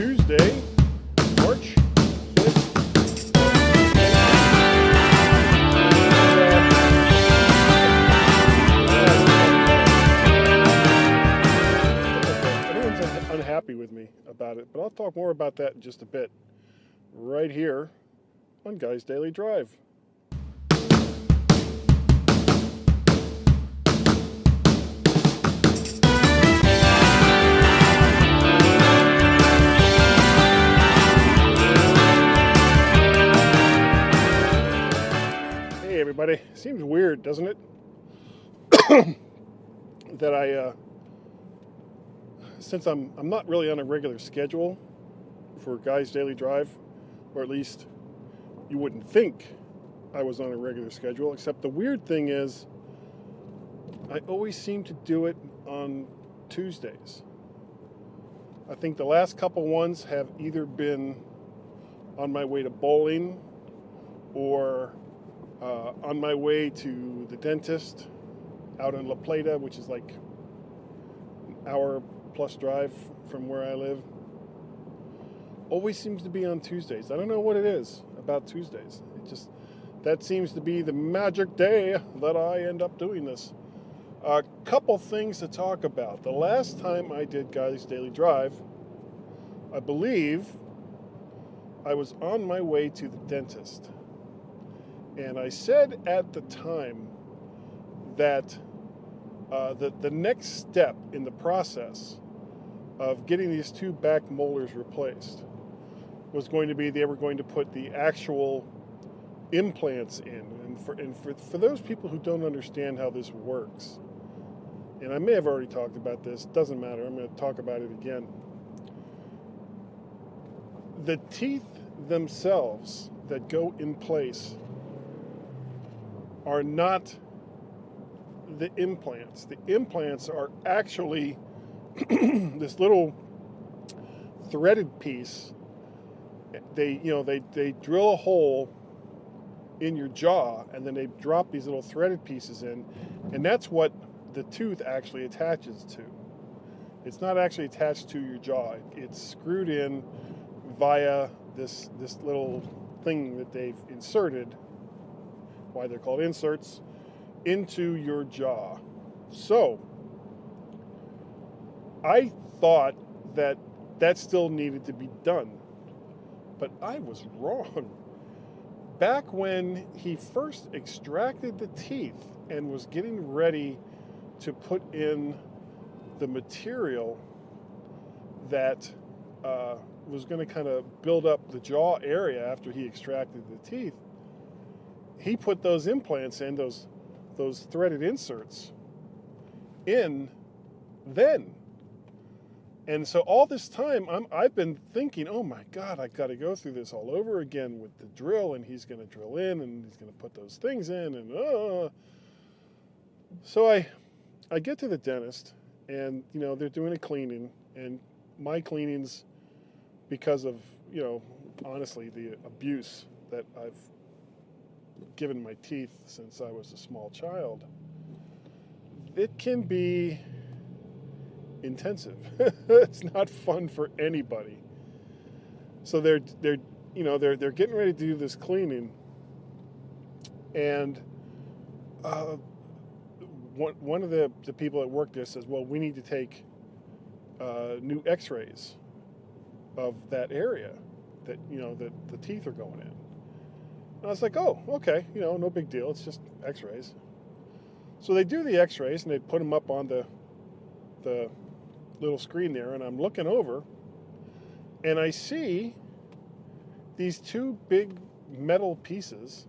Tuesday, March 5th. Everyone's unhappy with me about it, but I'll talk more about that in just a bit. Right here on Guy's Daily Drive. Everybody, seems weird, doesn't it? That since I'm not really on a regular schedule for Guy's Daily Drive, or at least you wouldn't think I was on a regular schedule, except the weird thing is I always seem to do it on Tuesdays. I think the last couple ones have either been on my way to bowling or on my way to the dentist out in La Plata, which is like an hour plus drive from where I live. Always seems to be on Tuesdays. I don't know what it is about Tuesdays. That seems to be the magic day that I end up doing this. A couple things to talk about. The last time I did Guy's Daily Drive, I believe I was on my way to the dentist. And I said at the time that the next step in the process of getting these two back molars replaced was going to be they were going to put the actual implants in. And for those people who don't understand how this works, and I may have already talked about this, doesn't matter, I'm going to talk about it again. The teeth themselves that go in place are not the implants. The implants are actually this little threaded piece. They drill a hole in your jaw and then they drop these little threaded pieces in, and that's what the tooth actually attaches to. It's not actually attached to your jaw. It's screwed in via this little thing that they've inserted, why they're called inserts, into your jaw. So I thought that still needed to be done, but I was wrong. Back when he first extracted the teeth and was getting ready to put in the material that was going to kind of build up the jaw area after he extracted the teeth, he put those implants in, those threaded inserts in then. And so all this time I've been thinking, oh my God, I got to go through this all over again with the drill, and he's going to drill in and he's going to put those things in, and So I get to the dentist, and they're doing a cleaning, and my cleanings, because of honestly the abuse that I've given my teeth since I was a small child, it can be intensive. It's not fun for anybody. So they're getting ready to do this cleaning, and one of the people at work there says, well, we need to take new x-rays of that area that the teeth are going in. And I was like, oh, okay, no big deal. It's just x-rays. So they do the x-rays, and they put them up on the little screen there, and I'm looking over, and I see these two big metal pieces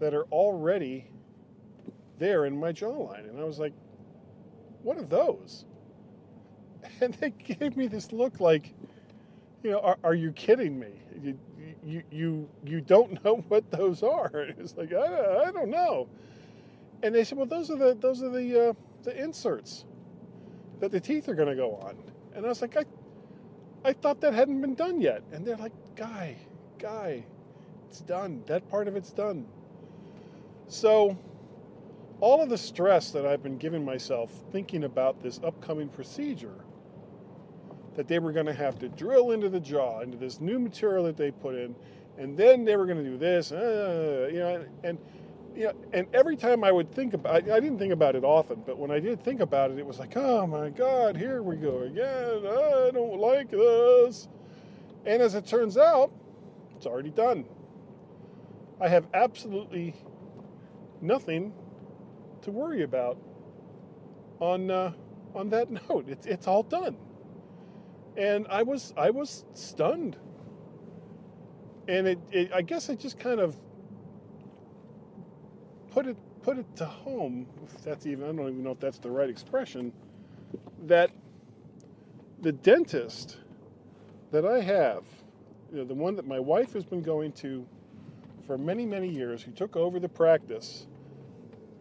that are already there in my jawline. And I was like, what are those? And they gave me this look like, are you kidding me? You don't know what those are. And it's like, I don't know. And they said, well, those are the inserts that the teeth are going to go on. And I was like, I thought that hadn't been done yet. And they're like, Guy, it's done. That part of it's done. So all of the stress that I've been giving myself thinking about this upcoming procedure that they were going to have to drill into the jaw, into this new material that they put in, and then they were going to do this, and every time I would think about it, I didn't think about it often, but when I did think about it, it was like, oh my God, here we go again. I don't like this. And as it turns out, it's already done. I have absolutely nothing to worry about on that note. It's all done. And I was stunned. And I guess it just kind of put it to home, if that's even, I don't even know if that's the right expression, that the dentist that I have, the one that my wife has been going to for many, many years, who took over the practice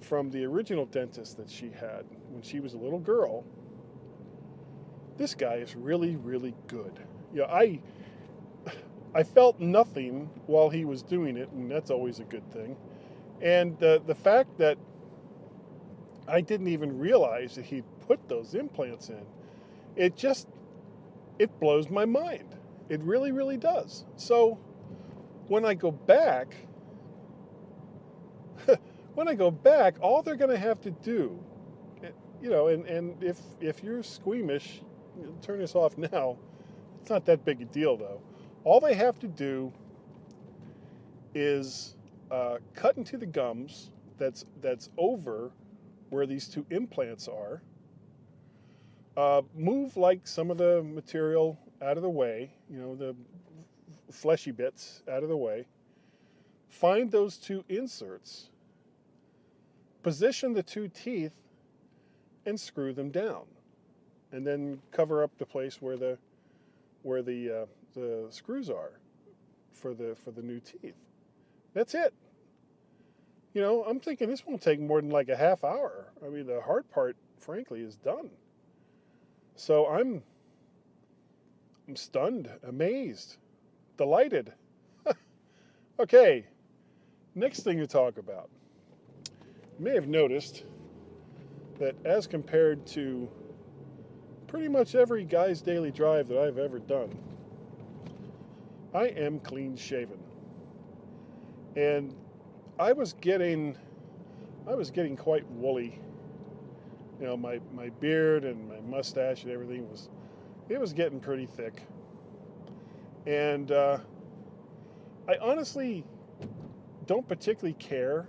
from the original dentist that she had when she was a little girl, this guy is really, really good. I felt nothing while he was doing it, and that's always a good thing. And the fact that I didn't even realize that he'd put those implants in, it blows my mind. It really, really does. So when I go back, all they're going to have to do, and if you're squeamish, turn this off now. It's not that big a deal, though. All they have to do is cut into the gums that's over where these two implants are, move like some of the material out of the way, the fleshy bits out of the way, find those two inserts, position the two teeth, and screw them down, and then cover up the place where the screws are for the new teeth. That's it. I'm thinking this won't take more than like a half hour. I mean, the hard part, frankly, is done. So I'm stunned, amazed, delighted. Okay, next thing to talk about. You may have noticed that as compared to pretty much every guy's daily drive that I've ever done, I am clean shaven. And I was getting quite woolly. My beard and my mustache and everything was getting pretty thick. And I honestly don't particularly care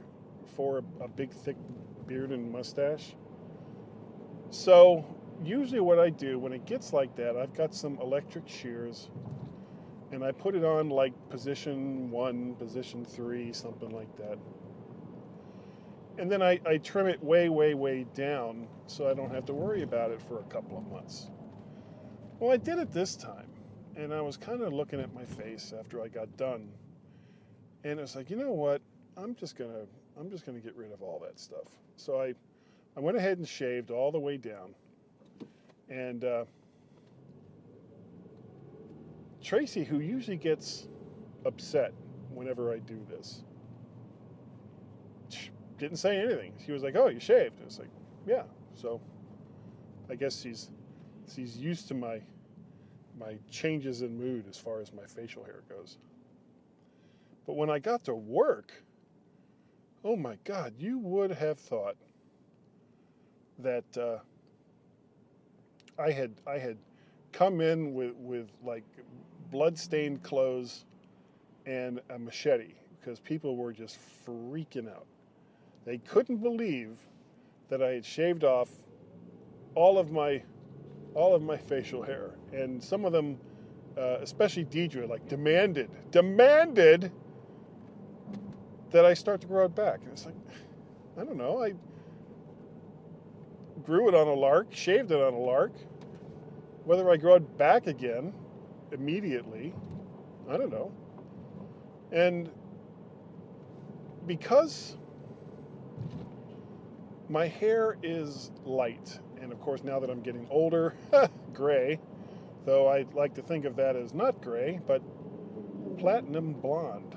for a big thick beard and mustache. So usually what I do when it gets like that, I've got some electric shears, and I put it on like position 1, position 3, something like that. And then I trim it way, way, way down so I don't have to worry about it for a couple of months. Well, I did it this time, and I was kind of looking at my face after I got done, and it was like, you know what? I'm just gonna get rid of all that stuff. So I went ahead and shaved all the way down, and Tracy, who usually gets upset whenever I do this, didn't say anything. She was like, "Oh, you shaved?" And it's like, "Yeah." So I guess she's used to my changes in mood as far as my facial hair goes. But when I got to work, oh my God, you would have thought that I had come in with like blood-stained clothes and a machete, because people were just freaking out. They couldn't believe that I had shaved off all of my facial hair, and some of them, especially Deidre, like demanded that I start to grow it back. And it's like, I don't know, I grew it on a lark, shaved it on a lark. Whether I grow it back again immediately, I don't know. And because my hair is light, and of course now that I'm getting older, gray, though I like to think of that as not gray, but platinum blonde.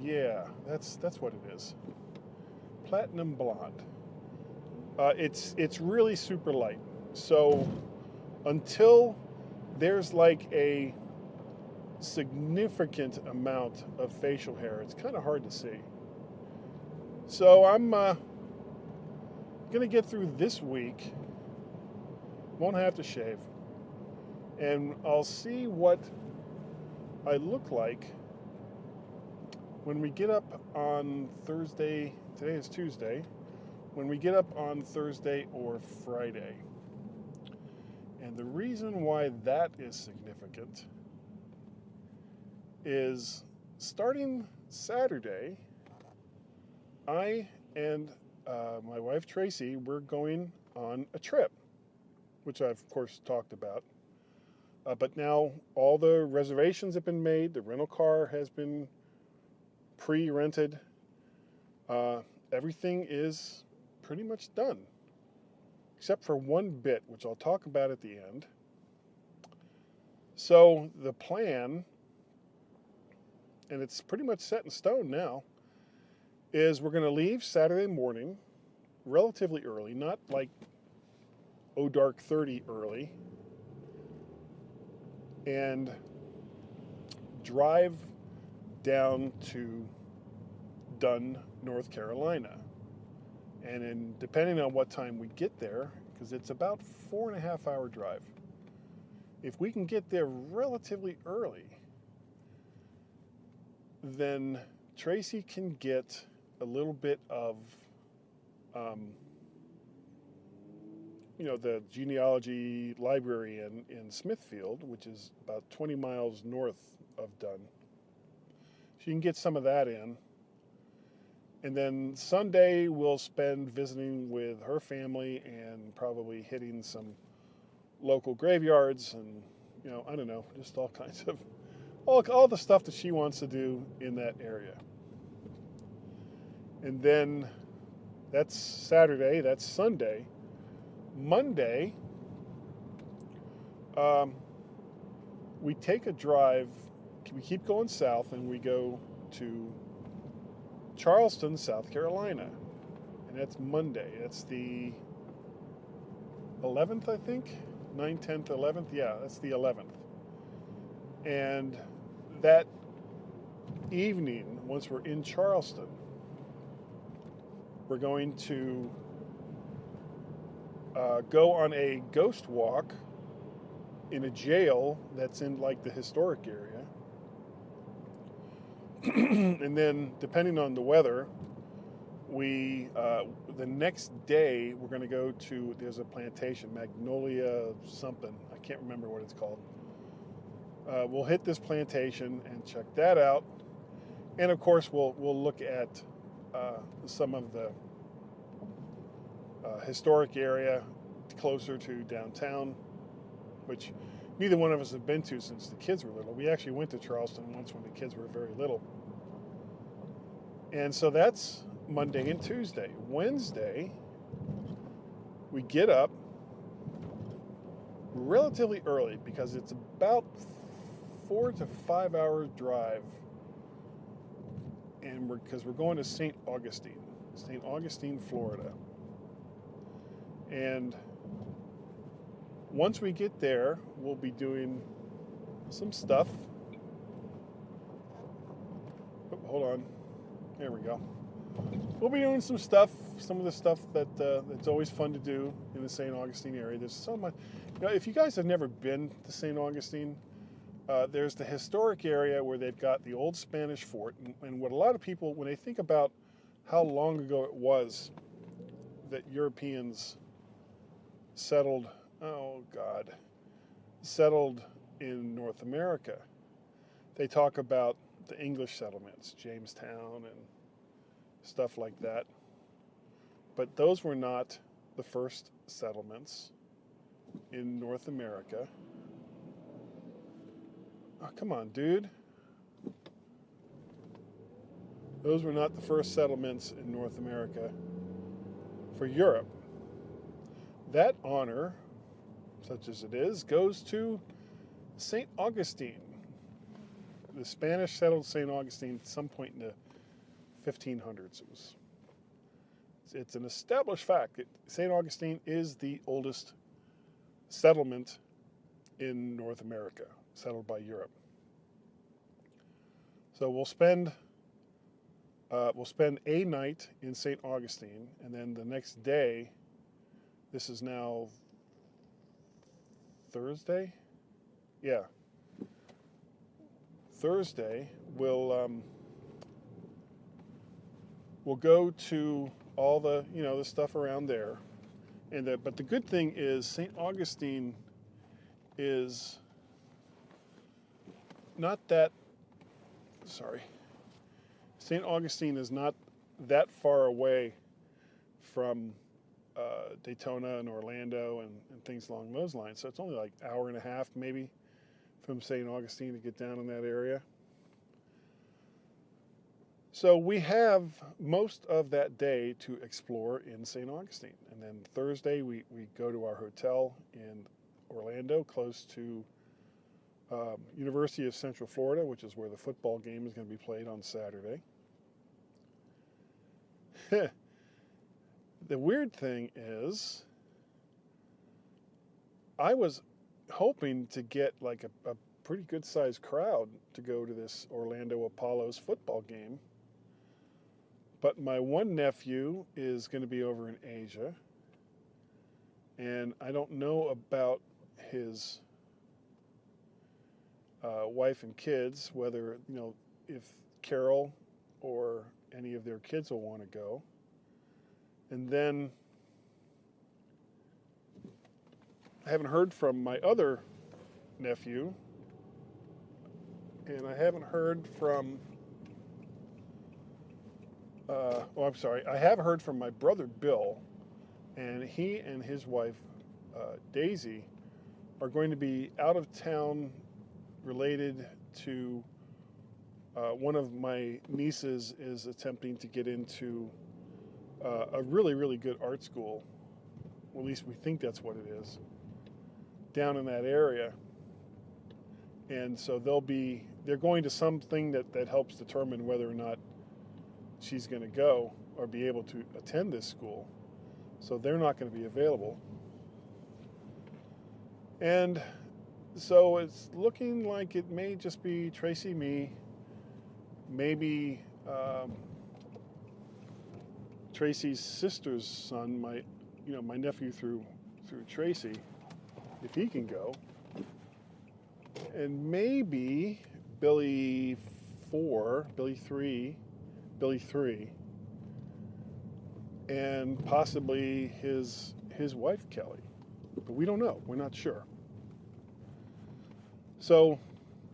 Yeah, that's what it is. Platinum blonde. It's really super light. So until there's like a significant amount of facial hair, it's kind of hard to see. So I'm going to get through this week. Won't have to shave. And I'll see what I look like when we get up on Thursday. Today is Tuesday. When we get up on Thursday or Friday. And the reason why that is significant is starting Saturday, I and my wife Tracy, we're going on a trip, which I've of course talked about. But now all the reservations have been made. The rental car has been pre-rented. Everything is pretty much done, except for one bit, which I'll talk about at the end. So the plan, and it's pretty much set in stone now, is we're going to leave Saturday morning relatively early, not like dark 30 early, and drive down to Dunn, North Carolina. And then depending on what time we get there, because it's about 4.5 hour drive, if we can get there relatively early, then Tracy can get a little bit of the genealogy library in Smithfield, which is about 20 miles north of Dunn. She can get some of that in. And then Sunday we'll spend visiting with her family and probably hitting some local graveyards and, I don't know, just all kinds of, all the stuff that she wants to do in that area. And then that's Saturday, that's Sunday. Monday, we take a drive, we keep going south, and we go to Charleston, South Carolina. And that's Monday. That's the 11th, I think? 9th, 10th, 11th? Yeah, that's the 11th. And that evening, once we're in Charleston, we're going to go on a ghost walk in a jail that's in like the historic area. And then depending on the weather, the next day we're going to go to, there's a plantation, Magnolia something, I can't remember what it's called. We'll hit this plantation and check that out. And of course we'll look at some of the historic area closer to downtown, which neither one of us have been to since the kids were little. We actually went to Charleston once when the kids were very little. And so that's Monday and Tuesday. Wednesday, we get up relatively early because it's about 4 to 5 hour drive, and because we're going to St. Augustine, Florida. And once we get there, we'll be doing some stuff. Oh, hold on. There we go. We'll be doing some of the stuff that's always fun to do in the St. Augustine area. There's so much. If you guys have never been to St. Augustine, there's the historic area where they've got the old Spanish fort. And what a lot of people, when they think about how long ago it was that Europeans settled in North America, they talk about the English settlements, Jamestown and stuff like that. But those were not the first settlements in North America. Oh, come on, dude. Those were not the first settlements in North America for Europe. That honor, such as it is, goes to St. Augustine. The Spanish settled St. Augustine at some point in the 1500s. It's an established fact that St. Augustine is the oldest settlement in North America, settled by Europe. So we'll spend a night in St. Augustine, and then the next day, this is now Thursday? Yeah. Thursday, we'll go to all the, the stuff around there. But the good thing is St. Augustine is not that, St. Augustine is not that far away from Daytona and Orlando and things along those lines. So it's only like an hour and a half maybe from St. Augustine to get down in that area. So we have most of that day to explore in St. Augustine. And then Thursday we go to our hotel in Orlando, close to University of Central Florida, which is where the football game is going to be played on Saturday. The weird thing is, I was hoping to get like a pretty good sized crowd to go to this Orlando Apollos football game. But my one nephew is going to be over in Asia, and I don't know about his wife and kids, whether, if Carol or any of their kids will want to go. And then I haven't heard from my other nephew, and I haven't heard from I have heard from my brother Bill, and he and his wife Daisy are going to be out of town related to one of my nieces is attempting to get into a really, really good art school. Well, at least we think that's what it is, down in that area. And so they're going to something that helps determine whether or not she's going to go or be able to attend this school. So they're not going to be available. And so it's looking like it may just be Tracy, me, maybe Tracy's sister's son, my nephew through Tracy, if he can go, and maybe Billy 3, and possibly his wife Kelly, but we don't know. We're not sure. So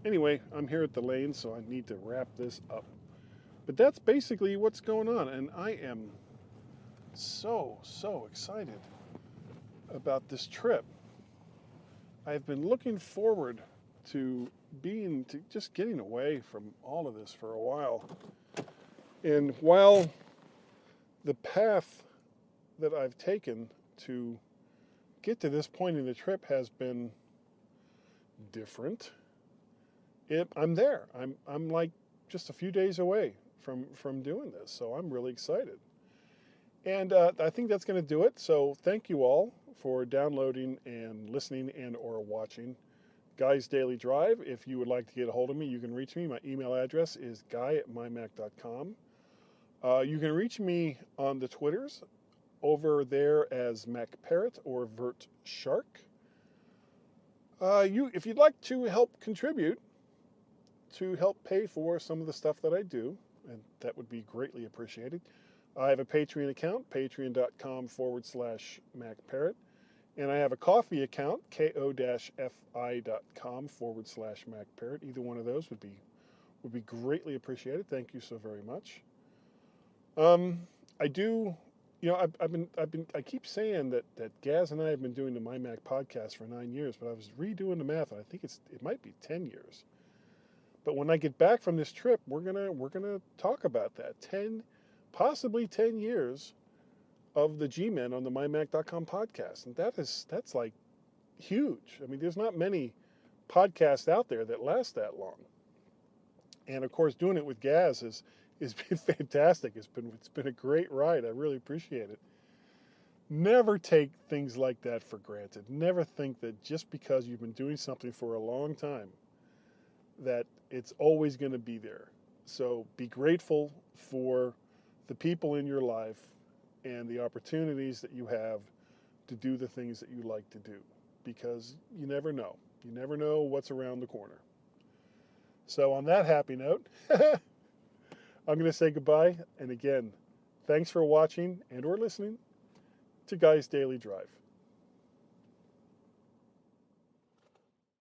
anyway, I'm here at the lane, so I need to wrap this up. But that's basically what's going on, and I am so excited about this trip. I've been looking forward to just getting away from all of this for a while. And while the path that I've taken to get to this point in the trip has been different, I'm there. I'm like just a few days away from doing this, so I'm really excited. And I think that's going to do it. So thank you all for downloading and listening and or watching Guy's Daily Drive. If you would like to get a hold of me, you can reach me. My email address is guy@mymac.com. You can reach me on the Twitters over there as Mac Parrot or Vert Shark. If you'd like to help contribute to help pay for some of the stuff that I do, and that would be greatly appreciated, I have a Patreon account, patreon.com/MacParrot. And I have a Ko-fi account, ko-fi.com/MacParrot. Either one of those would be greatly appreciated. Thank you so very much. I do, I keep saying that Gaz and I have been doing the MyMac Podcast for 9 years, but I was redoing the math, and I think it might be 10 years. But when I get back from this trip, we're gonna talk about that. Possibly 10 years of the G-Men on the MyMac.com podcast. And that's like huge. I mean, there's not many podcasts out there that last that long. And of course, doing it with Gaz has been fantastic. It's been a great ride. I really appreciate it. Never take things like that for granted. Never think that just because you've been doing something for a long time, that it's always going to be there. So be grateful for the people in your life and the opportunities that you have to do the things that you like to do, because you never know. You never know what's around the corner. So on that happy note, I'm going to say goodbye. And again, thanks for watching and or listening to Guy's Daily Drive.